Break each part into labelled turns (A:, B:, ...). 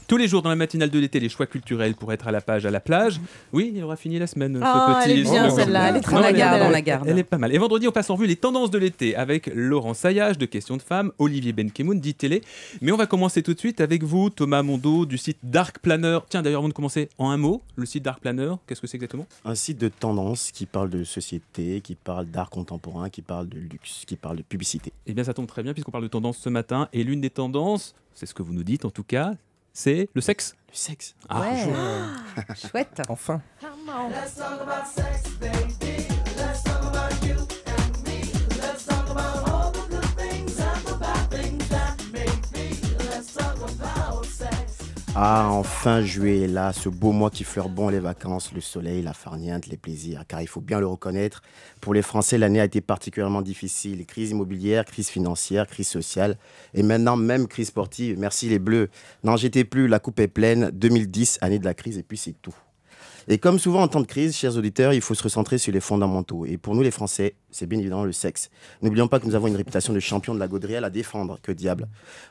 A: Tous les jours dans la matinale de l'été, les choix culturels pour être à la page à la plage. Oui, il aura fini la semaine.
B: Oh,
A: ce petit...
B: elle est bien celle-là, elle est très
C: la garde.
A: Elle est pas mal. Et vendredi, on passe en revue les tendances de l'été avec Laurent Saillage de Questions de Femmes, Olivier Benkemoun d'ITélé. Mais on va commencer tout de suite avec vous, Thomas Mondo du site Dark Planner. Tiens, d'ailleurs, avant de commencer, en un mot, le site Dark Planner, qu'est-ce que c'est exactement ?
D: Un site de tendance qui parle de société, qui parle d'art contemporain, qui parle de luxe, qui parle de publicité.
A: Eh bien, ça tombe très bien puisqu'on parle de tendance ce matin. Et l'une des tendances, c'est ce que vous nous dites en tout cas, c'est le sexe.
D: Le sexe.
A: Ah,
C: Ouais. Chouette.
E: Enfin.
D: Ah, enfin juillet est là, ce beau mois qui fleure bon les vacances, le soleil, la farniente, les plaisirs. Car il faut bien le reconnaître, pour les Français, l'année a été particulièrement difficile. Crise immobilière, crise financière, crise sociale et maintenant même crise sportive. Merci les Bleus. N'en jetez plus, la coupe est pleine. 2010, année de la crise et puis c'est tout. Et comme souvent en temps de crise, chers auditeurs, il faut se recentrer sur les fondamentaux. Et pour nous les Français, c'est bien évidemment le sexe. N'oublions pas que nous avons une réputation de champion de la gaudriole à défendre, que diable.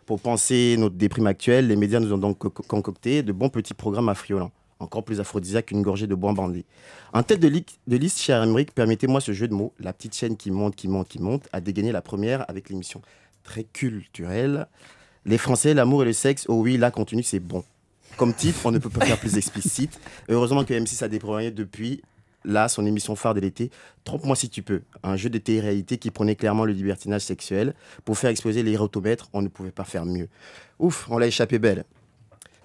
D: Pour penser notre déprime actuelle, les médias nous ont donc concocté de bons petits programmes affriolants, encore plus aphrodisiaques qu'une gorgée de bois bandé. En tête de liste, cher Aymeric, permettez-moi ce jeu de mots, la petite chaîne qui monte, a dégainé la première avec l'émission très culturelle. Les Français, l'amour et le sexe, oh oui, là, continue, c'est bon. Comme titre, on ne peut pas faire plus explicite. Heureusement que M6 a déployé depuis là son émission phare de l'été, Trompe-moi si tu peux, un jeu de télé-réalité qui prenait clairement le libertinage sexuel. Pour faire exploser les érotomètres, on ne pouvait pas faire mieux. Ouf, on l'a échappé belle.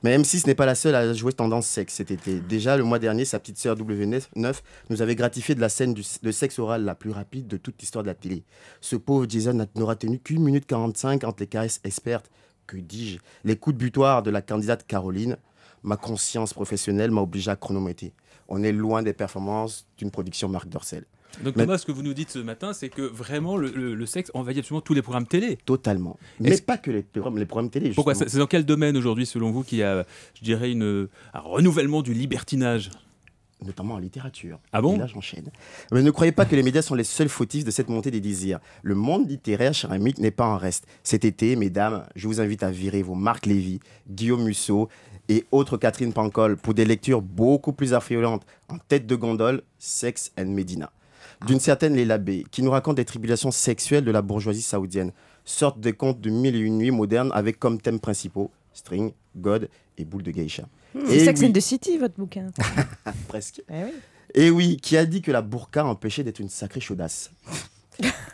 D: Mais M6 n'est pas la seule à jouer tendance sexe cet été. Déjà, le mois dernier, sa petite sœur W9 nous avait gratifié de la scène de sexe oral la plus rapide de toute l'histoire de la télé. Ce pauvre Jason n'aura tenu qu'1 minute 45 entre les caresses expertes, que dis-je, les coups de butoir de la candidate Caroline. Ma conscience professionnelle m'a obligé à chronométrer. On est loin des performances d'une production Marc Dorcel.
A: Donc Thomas, ce que vous nous dites ce matin, c'est que vraiment le sexe envahit absolument tous les programmes télé.
D: Totalement. Mais pas que les programmes télé. Justement.
A: Pourquoi ? C'est dans quel domaine aujourd'hui, selon vous, qu'il y a, je dirais, un renouvellement du libertinage ?
D: Notamment en littérature.
A: Ah bon ?
D: Et là, j'enchaîne. Mais ne croyez pas que les médias sont les seuls fautifs de cette montée des désirs. Le monde littéraire, cher ami, n'est pas en reste. Cet été, mesdames, je vous invite à virer vos Marc Lévy, Guillaume Musso et autres Catherine Pancol pour des lectures beaucoup plus affriolantes. En tête de gondole, Sex and Medina. D'une certaine Leila B, qui nous raconte des tribulations sexuelles de la bourgeoisie saoudienne. Sorte de contes de 1001 nuits modernes avec comme thèmes principaux string, god et boule de geisha.
B: C'est Sex and the City, votre bouquin.
D: Presque.
B: Eh oui.
D: Et oui, qui a dit que la burqa empêchait d'être une sacrée chaudasse.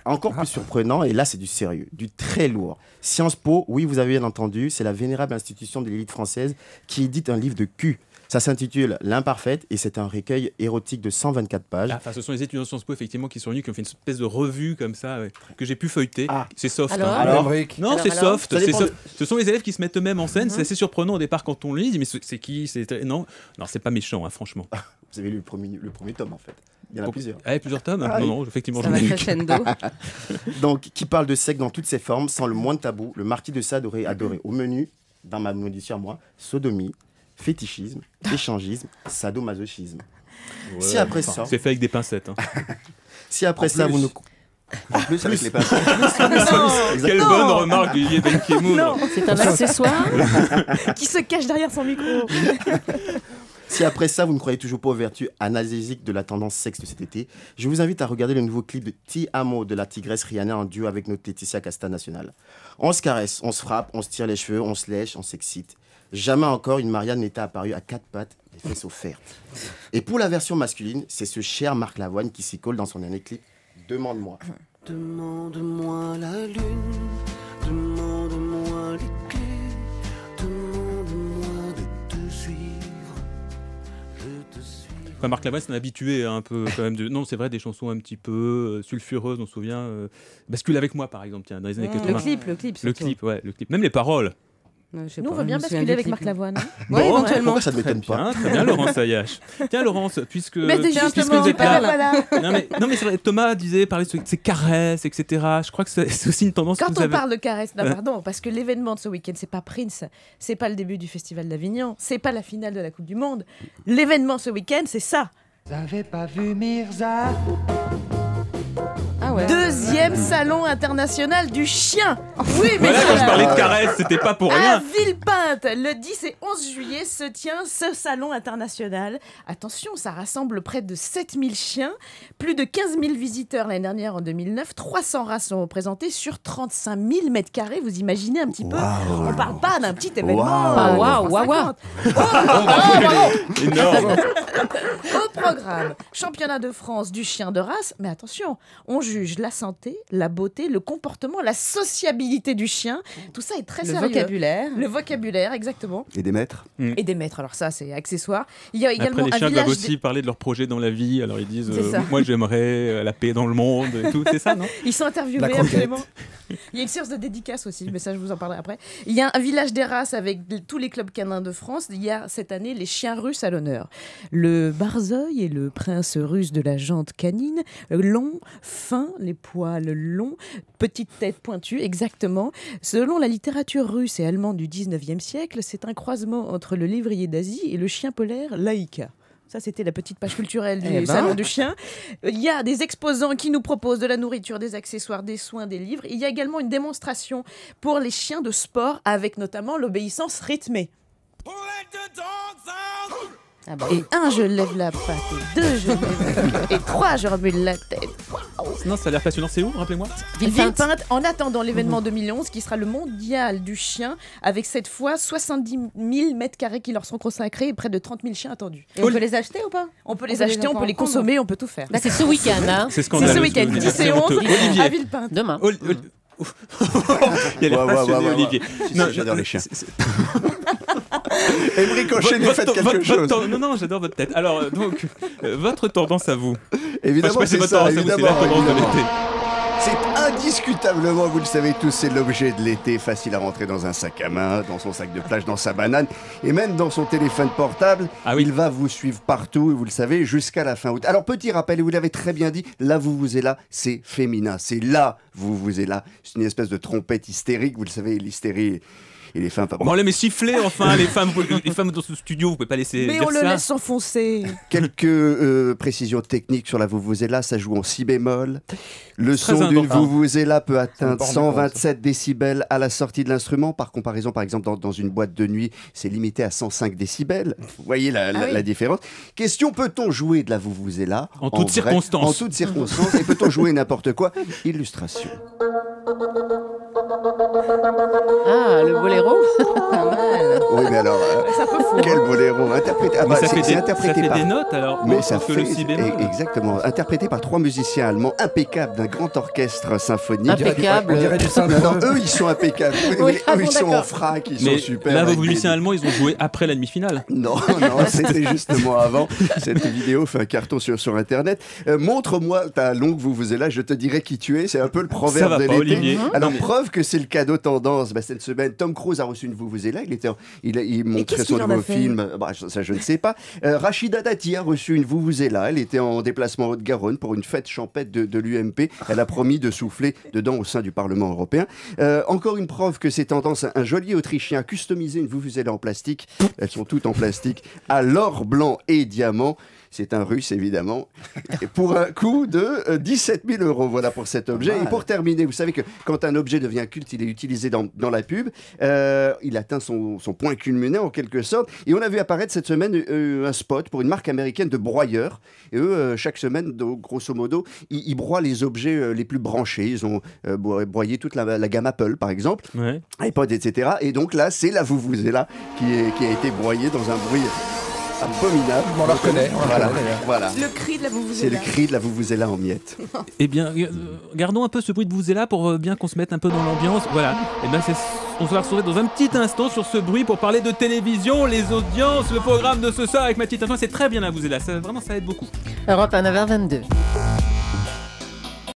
D: Encore plus surprenant, et là c'est du sérieux, du très lourd. Sciences Po, oui vous avez bien entendu, c'est la vénérable institution de l'élite française qui édite un livre de cul. Ça s'intitule L'Imparfaite et c'est un recueil érotique de 124 pages.
A: Enfin, ce sont les étudiants de Sciences Po effectivement qui sont venus, qui ont fait une espèce de revue comme ça, ouais, que j'ai pu feuilleter.
D: Ah.
A: C'est soft.
B: Alors,
A: Non, c'est
B: alors
A: soft.
D: Ça
A: C'est
D: dépend
A: soft. Ce sont les élèves qui se mettent eux-mêmes en scène. C'est assez surprenant au départ quand on le lit. Mais c'est qui ? Non, c'est pas méchant, hein, franchement.
D: Vous avez lu le premier tome en fait. Il y en a plusieurs.
A: Ah, plusieurs tomes ?
D: Ah, oui.
A: Non, effectivement,
C: Ça
A: j'en
C: va
A: ai lu.
C: crescendo.
D: Donc, qui parle de sexe dans toutes ses formes, sans le moindre tabou. Le marquis de Sade aurait adoré. Au menu, dans ma audition à moi, sodomie, fétichisme, échangisme, sadomasochisme.
A: Ouais,
D: Si après ça,
A: c'est fait avec des pincettes. Hein.
D: si après ça vous nous... En plus avec les pincettes.
A: Quelle
D: Exactement.
A: bonne remarque d'Olivier Benkemoun.
B: Non,
C: C'est un accessoire.
B: qui se cache derrière son micro.
D: Si après ça, vous ne croyez toujours pas aux vertus analgésiques de la tendance sexe de cet été, je vous invite à regarder le nouveau clip de Ti Amo de la tigresse Rihanna en duo avec notre Laetitia Casta nationale. On se caresse, on se frappe, on se tire les cheveux, on se lèche, on s'excite. Jamais encore une Marianne n'était apparue à quatre pattes, les fesses offertes. Et pour la version masculine, c'est ce cher Marc Lavoine qui s'y colle dans son dernier clip Demande-moi. Demande-moi la lune, demande-moi les clés, demande-moi de te suivre, je te suis.
A: Enfin, Marc Lavoine, c'est un habitué un peu quand même. Non, c'est vrai, des chansons un petit peu sulfureuses, on se souvient. Bascule avec moi, par exemple, tiens, dans les années 80.
C: Le clip.
A: Le clip, ouais, le clip. Même les paroles.
C: Je sais
B: Nous, on
C: pas,
B: veut bien
C: je me souviens
B: basculer
C: du
B: avec
C: clip.
B: Marc Lavoine. Hein.
C: Ouais,
A: Bon,
C: éventuellement.
D: Pourquoi ça ne m'étonne pas?
A: Très bien, Laurence Ayache. Tiens, Laurence, puisque
B: Mais déjà,
A: puisque
B: justement,
A: vous êtes là.
B: voilà.
A: Non, mais c'est vrai, Thomas disait, parlait de ses caresses, etc. Je crois que c'est aussi une tendance que
B: Quand
A: vous
B: on
A: avez.
B: parle de caresses, non, pardon, parce que l'événement de ce week-end, c'est pas Prince, c'est pas le début du Festival d'Avignon, c'est pas la finale de la Coupe du Monde. L'événement ce week-end, c'est ça.
F: Vous avez pas vu Mirza?
C: Ah ouais.
B: Deuxième salon international du chien. Oui, mais
A: Voilà, quand je parlais de caresses, c'était pas pour
B: à
A: rien.
B: Villepinte, le 10 et 11 juillet se tient ce salon international. Attention, ça rassemble près de 7000 chiens, plus de 15 000 visiteurs l'année dernière en 2009, 300 races sont représentées sur 35 000 mètres carrés. Vous imaginez un petit peu? On parle pas d'un petit événement.
C: Waouh, waouh, waouh.
A: Énorme.
B: Au programme, championnat de France du chien de race, mais attention, on juge la santé, la beauté, le comportement, la sociabilité du chien. Tout ça est très
C: Le
B: sérieux.
C: vocabulaire.
B: Le vocabulaire, exactement.
E: Et des maîtres.
B: Et des maîtres, alors ça c'est accessoire. Il y a également
A: Après, les
B: un
A: chiens
B: village...
A: doivent aussi parler de leur projet dans la vie. Alors, ils disent
B: C'est ça.
A: moi, j'aimerais la paix dans le monde et tout. C'est ça, non?
B: Ils sont interviewés
E: La croquette.
B: absolument. Il y a une séance de dédicace aussi, mais ça je vous en parlerai après. Il y a un village des races avec tous les clubs canins de France. Il y a cette année les chiens russes à l'honneur. Le Barzeuil est le prince russe de la jante canine, long, fin, les poils longs, petite tête pointue, exactement. Selon la littérature russe et allemande du 19e siècle, c'est un croisement entre le lévrier d'Asie et le chien polaire Laïka. Ça, c'était la petite page culturelle du salon du chien. Il y a des exposants qui nous proposent de la nourriture, des accessoires, des soins, des livres. Il y a également une démonstration pour les chiens de sport avec notamment l'obéissance rythmée.
C: Ah bah.
B: Et 1, je lève la patte. Et 2, je lève la tête. Et 3, je remue la tête.
A: Non, ça a l'air passionnant. C'est où, rappelez-moi?
B: Villepinte, en attendant l'événement 2011 qui sera le mondial du chien avec cette fois 70 000 mètres carrés qui leur sont consacrés et près de 30 000 chiens attendus.
C: Et on peut les acheter ou pas?
B: On peut les acheter, on peut les consommer, on peut tout faire.
C: Là, c'est ce week-end, hein.
A: C'est
B: C'est
A: scandaleux.
B: ce week-end,
A: que
B: 10 et
A: vous
B: 11
A: dites. Olivier.
B: à Villepinte.
C: Demain.
A: Il a l'air passionné, Olivier.
E: Non, j'adore les chiens. Et Bricochet, nous faites quelque chose.
A: Non, j'adore votre tête. Alors, donc, votre tendance à vous.
E: Évidemment,
A: Enfin, je sais
E: c'est
A: pas si
E: ça.
A: votre tendance à vous, c'est la tendance de
E: Évidemment.
A: l'été.
E: C'est indiscutablement, vous le savez tous, c'est l'objet de l'été, facile à rentrer dans un sac à main, dans son sac de plage, dans sa banane, et même dans son téléphone portable.
A: Ah oui.
E: Il va vous suivre partout, vous le savez, jusqu'à la fin août. Alors, petit rappel, et vous l'avez très bien dit, là, vous êtes là, c'est féminin. C'est là, vous êtes là. C'est une espèce de trompette hystérique, vous le savez, l'hystérie... Et les femmes, pas bon.
A: Bon, allez, mais sifflez enfin, les femmes dans ce studio, vous pouvez pas laisser
B: Mais
A: dire
B: on le
A: ça.
B: laisse s'enfoncer.
E: Quelques précisions techniques sur la vuvuzela, ça joue en si bémol. Le
A: Très
E: son d'une
A: important.
E: vuvuzela peut atteindre
F: important,
E: 127 décibels à la sortie de l'instrument. Par comparaison, par exemple, dans une boîte de nuit, c'est limité à 105 décibels. Vous voyez la différence. Question, peut-on jouer de la vuvuzela
A: En toutes circonstances.
E: En toutes circonstances. Et peut-on jouer n'importe quoi? Illustration.
C: Ah, le boléro. Pas mal.
E: Oui, mais alors,
B: C'est un peu fou.
E: quel boléro interprété. Ah
A: Mais
E: bah,
A: ça
E: c'est
A: fait,
E: interprété par...
A: des notes alors,
E: Mais
A: autres
E: ça
A: que
E: fait
A: le si bémol.
E: exactement, interprété par 3 musiciens allemands impeccables d'un grand orchestre symphonique.
C: Impeccable.
F: On dirait du
E: Non,
F: symphonie.
E: non, eux ils sont impeccables.
C: Oui,
E: eux
C: ah bon,
E: ils sont en
C: d'accord.
E: frac, ils
A: Mais
E: sont super.
A: là,
E: avec
A: vos
E: des-
A: musiciens allemands, ils ont joué après la demi-finale.
E: Non, non, c'était justement avant. Cette vidéo fait un carton sur Internet. Montre-moi ta longue vuvuzela, je te dirai qui tu es. C'est un peu le
A: Ça
E: proverbe
A: va
E: de
A: pas,
E: l'été.
A: Olivier.
E: Alors,
A: Non, mais-
E: preuve que c'est le cadeau tendance. Bah, cette semaine, Tom Cruise a reçu une vuvuzela. Il montrait
B: qu'est-ce
E: son
B: qu'il en
E: nouveau
B: a fait
E: film. Bah, ça, je ne sais pas. Rachida Dati a reçu une vuvuzela. Elle était en déplacement en Haute-Garonne pour une fête champêtre de l'UMP. Elle a promis de souffler dedans au sein du Parlement européen. Encore une preuve que c'est tendance. Un geôlier autrichien a customisé une vuvuzela en plastique. Elles sont toutes en plastique, à l'or blanc et diamant. C'est un russe, évidemment. Et pour un coût de 17 000 €. Voilà pour cet objet. Et pour terminer, vous savez que quand un objet devient culte, il est utilisé dans la pub. Il atteint son point culminant, en quelque sorte. Et on a vu apparaître cette semaine un spot pour une marque américaine de broyeurs. Et eux, chaque semaine, grosso modo, ils broient les objets les plus branchés. Ils ont broyé toute la gamme Apple, par exemple,
A: Ouais.
E: iPod, etc. Et donc là, c'est la vuvuzela qui a été broyée dans un bruit abominable.
F: On la reconnaît.
E: Voilà.
B: Le cri de la
E: C'est
B: vuvuzela.
E: le cri de la vuvuzela en miettes.
A: Eh bien, gardons un peu ce bruit de vuvuzela pour bien qu'on se mette un peu dans l'ambiance. Voilà. Et ben, on va se retrouver dans un petit instant sur ce bruit pour parler de télévision, les audiences, le programme de ce soir avec ma petite info. C'est très bien la vuvuzela. Ça, vraiment, ça aide beaucoup.
C: Europe 1, 9h22.